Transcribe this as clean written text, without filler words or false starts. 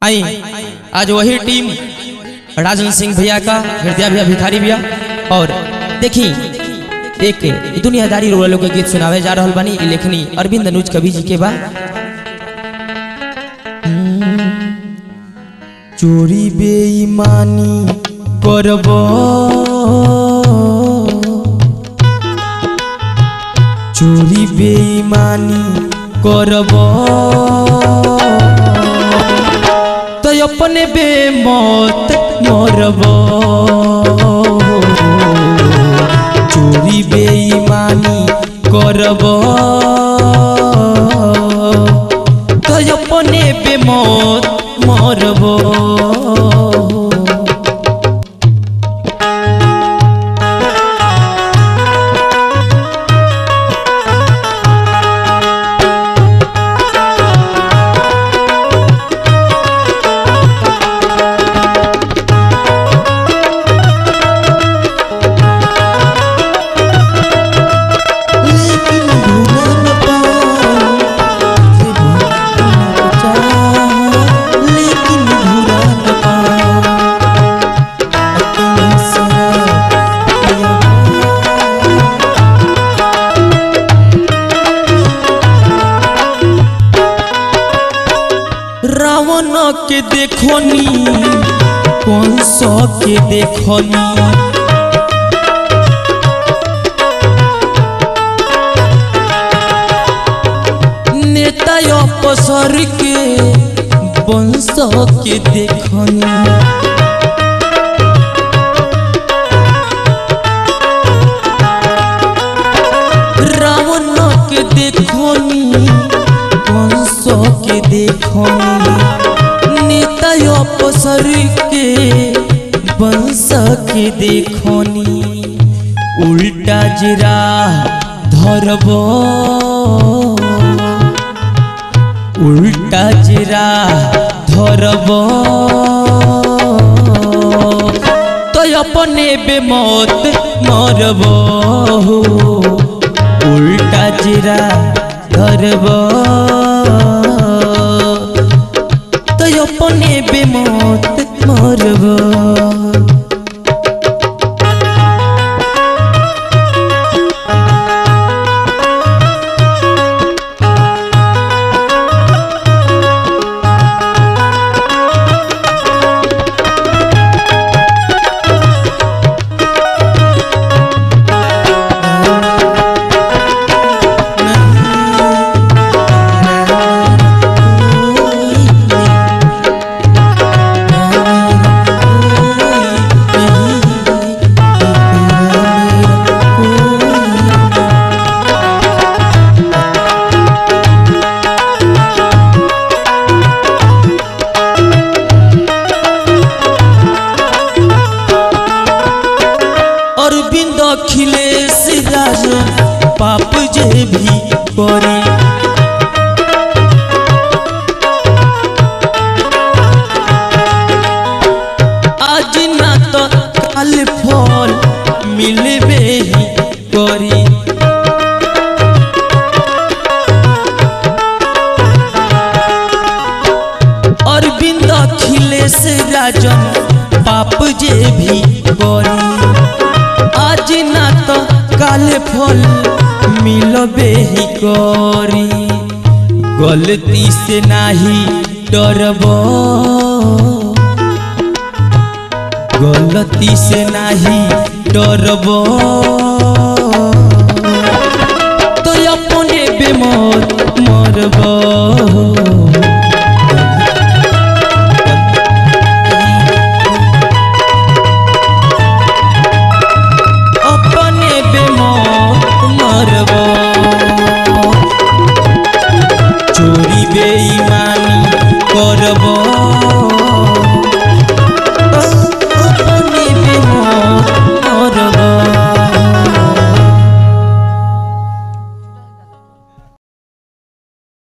आई आज वही टीम राजन सिंह भैया का, हृदय भैया, भिखारी भैया और देखी एक दुनियादारी रोल के गीत सुनावे जा रहल बानी। लेखनी अरविंद अनुज कवि जी के बा। चोरी बेईमानी करबो, चोरी बेईमानी करबो तो अपने बेमौत मरबो। चोरी बेईमानी करबो तो अपने बेमौत मरबो। रावण के देखोनी कंस के देखोनी, नेता अफसर के वंश के देखोनी। रावण के देखोनी कंस के देखोनी, नेता अफसर के वंश के देखोनी। उल्टा जरा धरबो, उल्टा जरा धरबो तो अपने बेमौत मरबो। उल्टा जरा धरबो तो अपने बेमौत मरबो। अरविंद अखिलेश राजन पाप जे भी करे, आज ना तो काल फल मिलबे ही करी। अरविंद अखिलेश राजन पाप जे भी करे, आज ना तो काले फल मिलबे ही करी। गलती से नाही डरबो, गलती से नाही डरबो